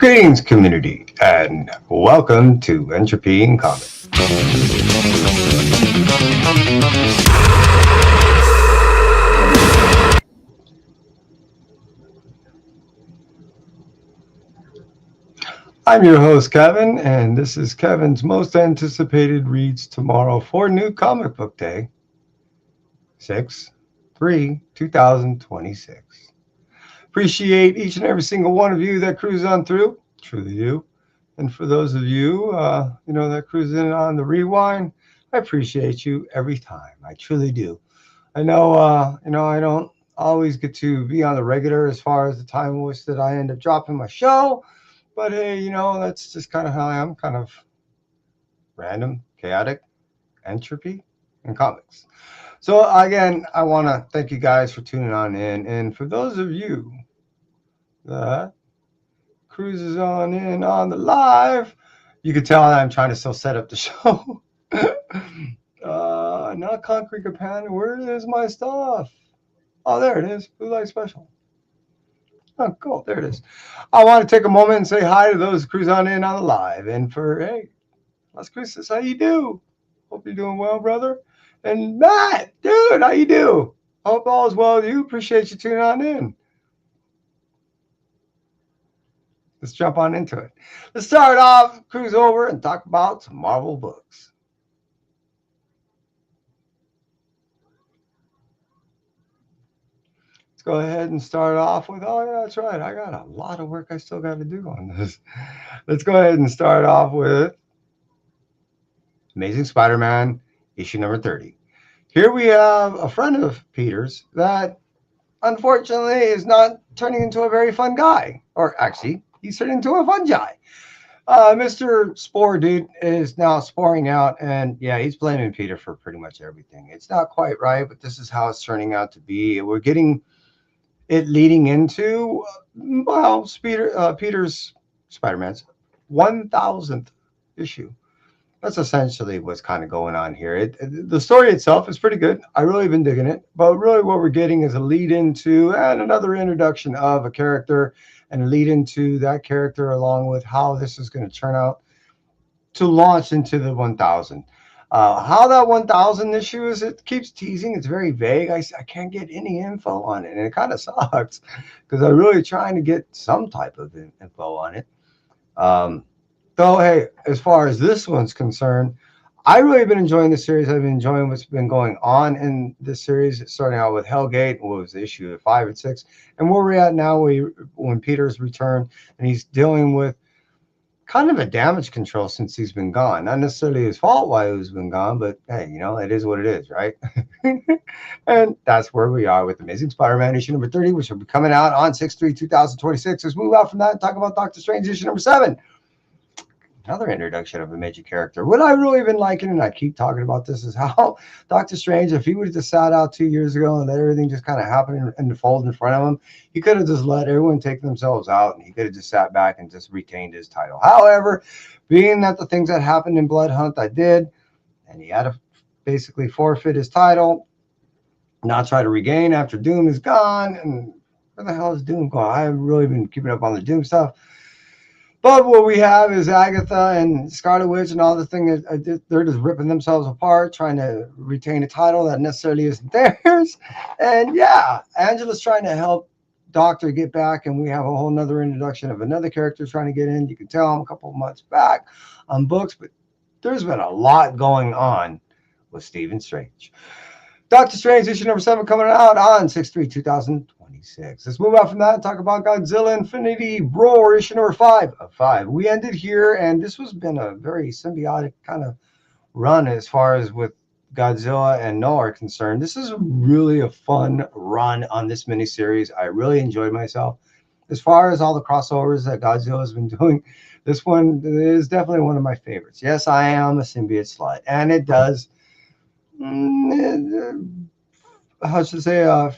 Greetings, community, and welcome to Entropy and Comic. I'm your host, Kevin, and this is Kevin's most anticipated reads tomorrow for New Comic Book Day, 6/3/2026. Appreciate each and every single one of you that cruise on through. Truly do. And for those of you, that cruise in on the rewind, I appreciate you every time. I truly do. I know, I don't always get to be on the regular as far as the time was that I end up dropping my show. But hey, that's just kind of how I am, kind of random, chaotic, entropy, and comics. So again, I want to thank you guys for tuning on in. And for those of you that cruises on in on the live, you can tell I'm trying to still set up the show. Not Concrete Companion. Where is my stuff? Oh, there it is. Blue Light Special. Oh, cool. There it is. I want to take a moment and say hi to those cruise on in on the live. And hey, Las Cruces, how you do? Hope you're doing well, brother. And Matt, dude, how you do? Hope all is well with you. Appreciate you tuning on in. Let's jump on into it. Let's start off, cruise over, and talk about some Marvel books. Let's go ahead and start off with, oh, yeah, that's right. I got a lot of work I still got to do on this. Let's go ahead and start off with Amazing Spider-Man, issue number 30. Here we have a friend of Peter's that, unfortunately, is not turning into a very fun guy. Or actually, he's turning into a fun guy. Mr. Spore Dude is now sporing out, and yeah, he's blaming Peter for pretty much everything. It's not quite right, but this is how it's turning out to be. We're getting it leading into, Peter's Spider-Man's 1000th issue. That's essentially what's kind of going on here. The story itself is pretty good. I really been digging it, but really what we're getting is a lead into and another introduction of a character and a lead into that character along with how this is going to turn out to launch into the 1000. How that 1000 issue is, it keeps teasing. It's very vague. I can't get any info on it, and it kind of sucks because I'm really trying to get some type of info on it. Though, hey, as far as this one's concerned, I really been enjoying the series. I've been enjoying what's been going on in this series, starting out with Hellgate, what was the issue 5 and 6, and where we're at now when Peter's returned, and he's dealing with kind of a damage control since he's been gone. Not necessarily his fault why he's been gone, but hey, it is what it is, right? And that's where we are with Amazing Spider-Man issue number 30, which will be coming out on 6/3/2026. Let's move out from that and talk about Doctor Strange issue number 7. Another introduction of a major character. What I've really been liking, and I keep talking about this, is how Doctor Strange, if he would have just sat out 2 years ago and let everything just kind of happen and unfold in front of him, he could have just let everyone take themselves out and he could have just sat back and just retained his title. However, being that the things that happened in Blood Hunt I did, and he had to basically forfeit his title, not try to regain after Doom is gone. And where the hell is Doom gone? I haven't really been keeping up on the Doom stuff. But what we have is Agatha and Scarlet Witch and all the things, they're just ripping themselves apart, trying to retain a title that necessarily isn't theirs. And yeah, Angela's trying to help Doctor get back, and we have a whole nother introduction of another character trying to get in. You can tell I'm a couple of months back on books, but there's been a lot going on with Stephen Strange. Doctor Strange issue number 7 coming out on 6/3/2026. Let's move on from that and talk about Godzilla Infinity Roar issue number 5 of 5. We ended here, and this has been a very symbiotic kind of run as far as with Godzilla and Noah are concerned. This is really a fun run on this miniseries. I really enjoyed myself. As far as all the crossovers that Godzilla has been doing, this one is definitely one of my favorites. Yes, I am a symbiote slut, and it does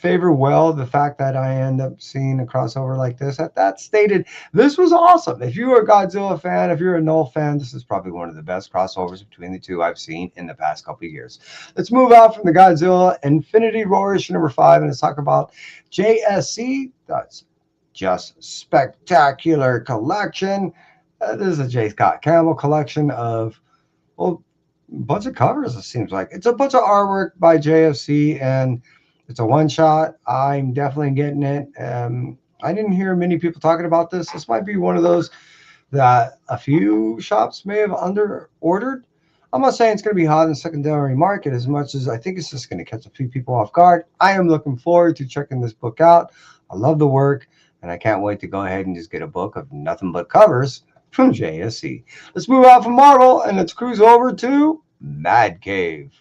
favor well the fact that I end up seeing a crossover like this. At that stated, this was awesome. If you are a Godzilla fan, if you're a Null fan, this is probably one of the best crossovers between the two I've seen in the past couple of years. Let's move out from the Godzilla Infinity Roar issue number 5, and let's talk about JSC. That's just spectacular collection. This is a J. Scott Campbell collection of, well, a bunch of covers, it seems like. It's a bunch of artwork by JFC, and it's a one shot. I'm definitely getting it. I didn't hear many people talking about this. This might be one of those that a few shops may have under ordered. I'm not saying it's going to be hot in the secondary market as much as I think it's just going to catch a few people off guard. I am looking forward to checking this book out. I love the work, and I can't wait to go ahead and just get a book of nothing but covers from JSC. Let's move out from Marvel and let's cruise over to Mad Cave.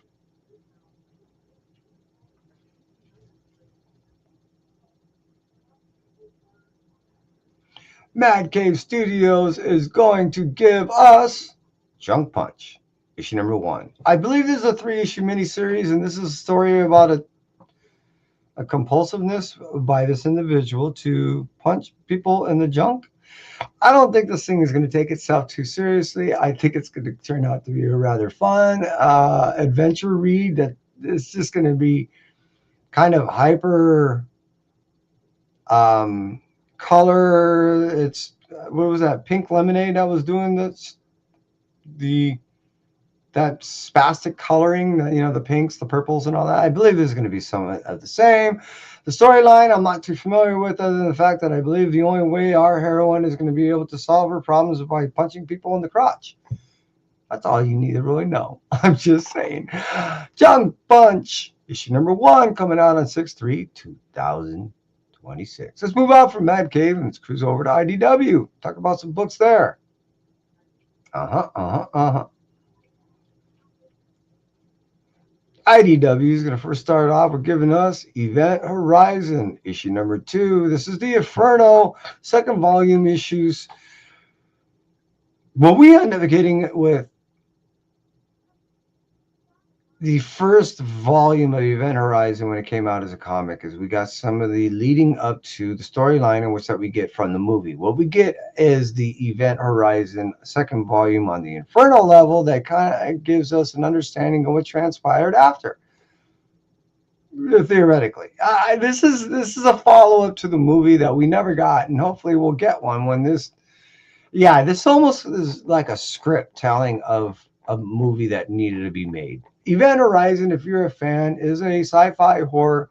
Mad Cave Studios is going to give us Junk Punch, issue number 1. I believe this is a 3-issue miniseries, and this is a story about a compulsiveness by this individual to punch people in the junk. I don't think this thing is going to take itself too seriously. I think it's going to turn out to be a rather fun adventure read that is just going to be kind of hyper color. It's what was that pink lemonade I was doing? That's the that spastic coloring, the pinks, the purples, and all that. I believe there's going to be some of the same. The storyline I'm not too familiar with, other than the fact that I believe the only way our heroine is going to be able to solve her problems is by punching people in the crotch. That's all you need to really know. I'm just saying. Junk Punch, issue number 1, coming out on 6/3/2026. Let's move out from Mad Cave and let's cruise over to IDW. Talk about some books there. IDW is going to first start off with giving us Event Horizon, issue number 2. This is the Inferno second volume issues. What we end up getting with the first volume of Event Horizon when it came out as a comic is we got some of the leading up to the storyline in which that we get from the movie. What we get is the Event Horizon second volume on the Inferno level that kind of gives us an understanding of what transpired after. Theoretically, this is a follow up to the movie that we never got, and hopefully we'll get one when this. Yeah, this almost is like a script telling of a movie that needed to be made. Event Horizon, if you're a fan, is a sci-fi horror,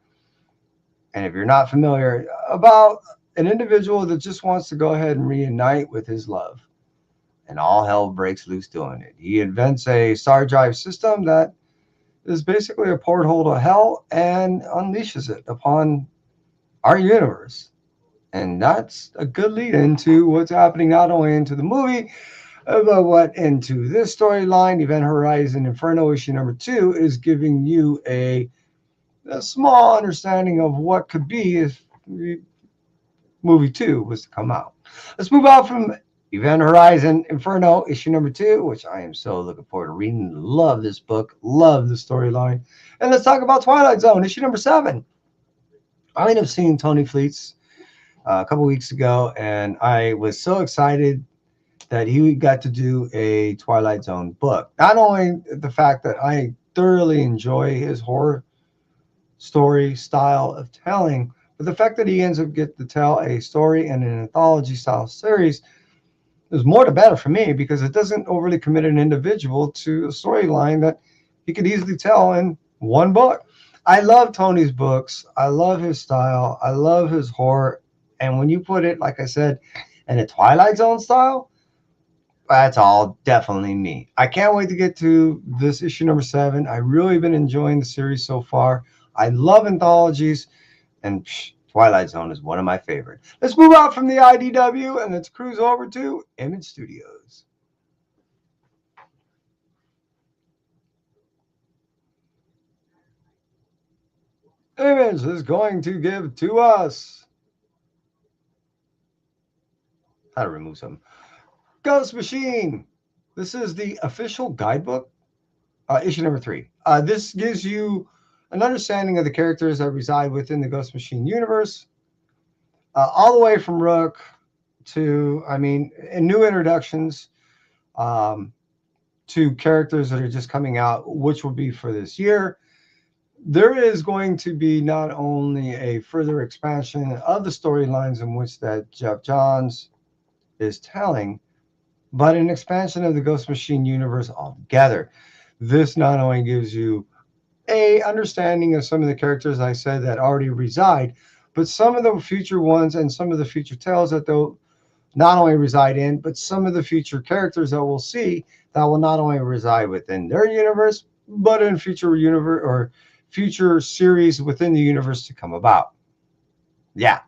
and if you're not familiar, about an individual that just wants to go ahead and reunite with his love, and all hell breaks loose doing it. He invents a star drive system that is basically a porthole to hell and unleashes it upon our universe. And that's a good lead into what's happening not only into the movie, but what into this storyline. Event Horizon Inferno issue number 2 is giving you a small understanding of what could be if movie 2 was to come out. Let's move out from Event Horizon Inferno issue number 2, which I am so looking forward to reading. Love this book, love the storyline. And let's talk about Twilight Zone issue number 7. I ended up seeing Tony Fleets a couple weeks ago, and I was so excited that he got to do a Twilight Zone book. Not only the fact that I thoroughly enjoy his horror story style of telling, but the fact that he ends up getting to tell a story in an anthology style series is more the better for me, because it doesn't overly commit an individual to a storyline that he could easily tell in one book. I love Tony's books. I love his style. I love his horror. And when you put it, like I said, in a Twilight Zone style, that's all definitely me. I can't wait to get to this issue number 7. I've really been enjoying the series so far. I love anthologies, and Twilight Zone is one of my favorites. Let's move out from the IDW and let's cruise over to Image Studios. Image is going to give to us, how to remove some, Ghost Machine. This is the official guidebook, issue number 3. This gives you an understanding of the characters that reside within the Ghost Machine universe, all the way from Rook to, and new introductions to characters that are just coming out, which will be for this year. there is going to be not only a further expansion of the storylines in which that Jeff Johns is telling, but an expansion of the Ghost Machine universe altogether. This not only gives you a understanding of some of the characters I said that already reside, but some of the future ones and some of the future tales that they'll not only reside in, but some of the future characters that we'll see that will not only reside within their universe, but in future universe or future series within the universe to come about. Yeah.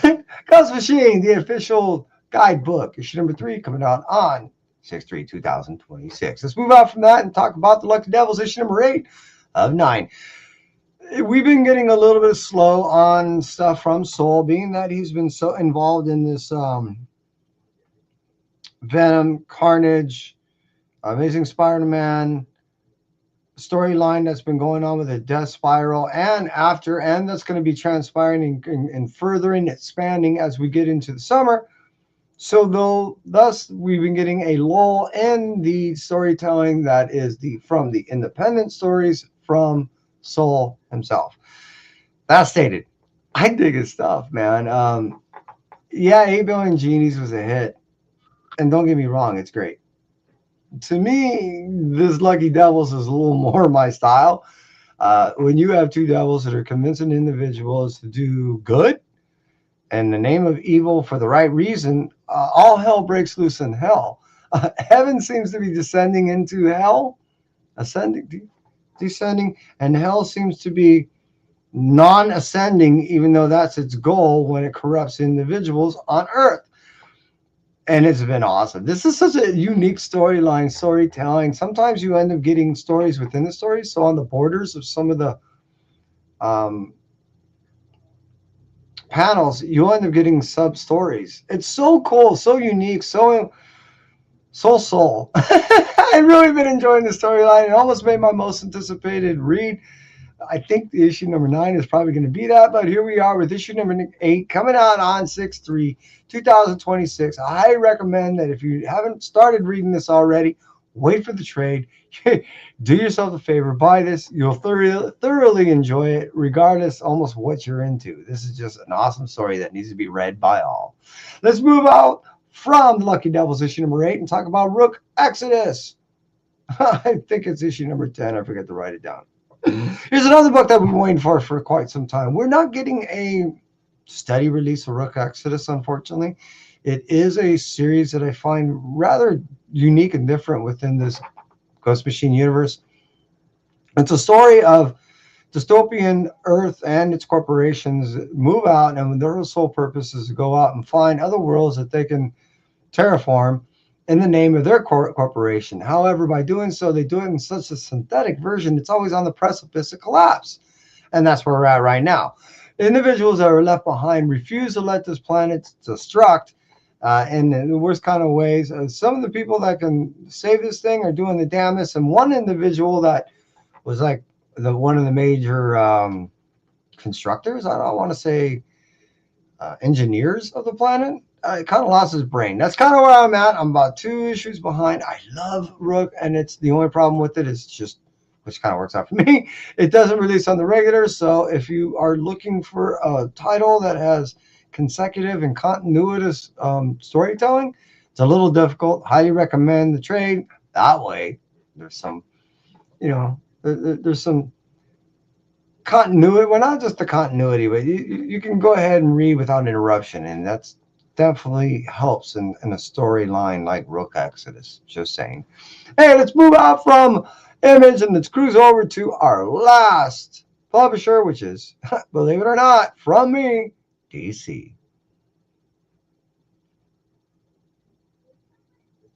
Ghost Machine, the official guidebook, issue number 3, coming out on 6/3/2026. Let's move out from that and talk about the Lucky Devils, issue number 8 of 9. We've been getting a little bit slow on stuff from Soul, being that he's been so involved in this Venom, Carnage, Amazing Spider-Man storyline that's been going on with the Death Spiral, and after, and that's going to be transpiring and furthering, expanding as we get into the summer. So thus we've been getting a lull in the storytelling that is from the independent stories from Soul himself. That stated, I dig his stuff, man. Yeah, 8 Billion Genies was a hit, and don't get me wrong, it's great. To me, this Lucky Devils is a little more my style. When you have two devils that are convincing individuals to do good in the name of evil for the right reason, all hell breaks loose in hell. Heaven seems to be descending into hell, ascending, descending, and hell seems to be non-ascending, even though that's its goal when it corrupts individuals on Earth. And it's been awesome. This is such a unique storyline, storytelling. Sometimes you end up getting stories within the story, so on the borders of some of the um, panels, you end up getting sub stories. It's so cool, so unique, so soul. I've really been enjoying the storyline. It almost made my most anticipated read. I think the issue number 9 is probably going to be that, but here we are with issue number 8 coming out on 6/3/2026. I recommend that if you haven't started reading this already, wait for the trade. Do yourself a favor, buy this. You'll thoroughly enjoy it, regardless almost what you're into. This is just an awesome story that needs to be read by all. Let's move out from the Lucky Devils issue number 8 and talk about Rook Exodus. I think it's issue number 10. I forget to write it down. Here's another book that we've been waiting for quite some time. We're not getting a steady release of Rook Exodus, unfortunately. It is a series that I find rather unique and different within this Ghost Machine universe. It's a story of dystopian Earth and its corporations move out, and their sole purpose is to go out and find other worlds that they can terraform in the name of their corporation. However, by doing so, they do it in such a synthetic version, it's always on the precipice of collapse. And that's where we're at right now. Individuals that are left behind refuse to let this planet destruct in the worst kind of ways. Some of the people that can save this thing are doing the damnedest. And one individual that was like one of the major constructors, I don't want to say engineers of the planet, kind of lost his brain. That's kind of where I'm at. I'm about 2 issues behind. I love Rook, and it's the only problem with it is just, which kind of works out for me, it doesn't release on the regular. So if you are looking for a title that has consecutive and continuous storytelling, it's a little difficult. Highly recommend the trade. That way, there's some, there's some continuity. Well, not just the continuity, but you can go ahead and read without interruption, and that's definitely helps in a storyline like Rook Exodus. Just saying. Hey, let's move out from Image and let's cruise over to our last publisher, which is, believe it or not, from me, DC.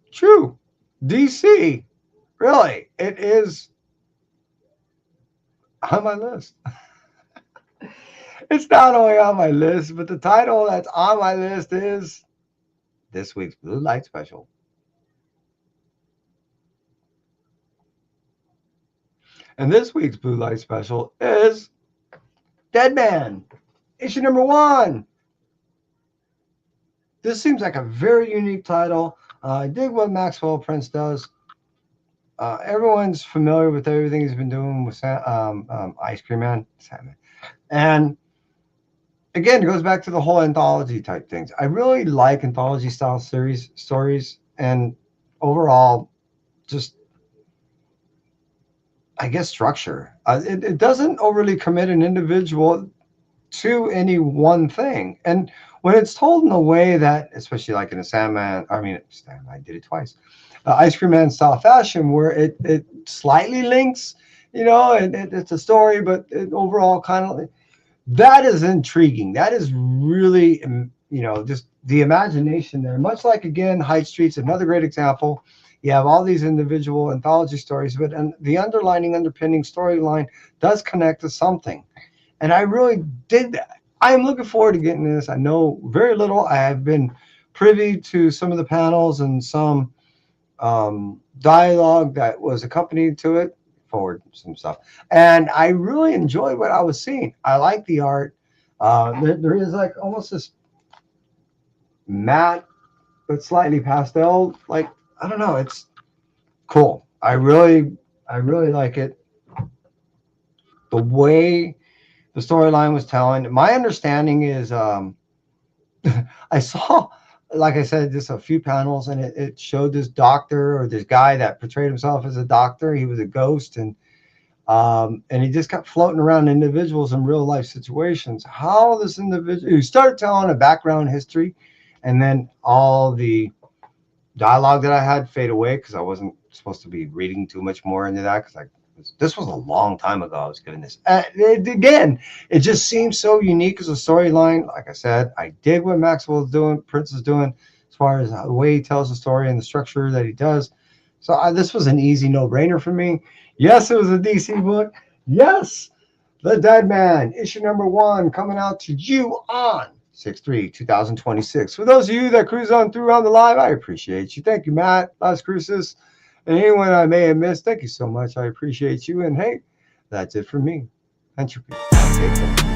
True. DC. Really, it is on my list. It's not only on my list, but the title that's on my list is this week's Blue Light Special. And this week's Blue Light Special is Dead Man, issue number 1. This seems like a very unique title. I dig what Maxwell Prince does. everyone's familiar with everything he's been doing with Ice Cream Man, Sandman. And again, it goes back to the whole anthology type things. I really like anthology style series stories, and overall, just I guess structure. It doesn't overly commit an individual to any one thing, and when it's told in a way that, especially like in a Sandman, I mean, Sandman, I did it twice, Ice Cream Man style fashion, where it slightly links, it's a story, but it overall kind of that is intriguing. That is really, just the imagination there. Much like, again, Hyde Street's another great example. You have all these individual anthology stories, but and the underpinning storyline does connect to something. And I really dig that. I am looking forward to getting this. I know very little. I have been privy to some of the panels and some dialogue that was accompanied to it, forward some stuff, and I really enjoyed what I was seeing. I like the art. There is like almost this matte but slightly pastel, like, I don't know, it's cool. I really like it, the way the storyline was telling. My understanding is I saw, like I said, just a few panels, and it showed this doctor, or this guy that portrayed himself as a doctor. He was a ghost, and he just kept floating around individuals in real life situations. How this individual, you start telling a background history, and then all the dialogue that I had fade away because I wasn't supposed to be reading too much more into that, because this was a long time ago I was given this. Again, it just seems so unique as a storyline. Like I said, I dig what Maxwell's doing, Prince is doing, as far as the way he tells the story and the structure that he does. So this was an easy no-brainer for me. Yes, it was a DC book. Yes, The Dead Man, issue number 1, coming out to you on 6/3/2026. For those of you that cruise on through on the live, I appreciate you. Thank you, Matt, Las Cruces, and anyone I may have missed. Thank you so much. I appreciate you. And hey, that's it for me. Entropy. Take care.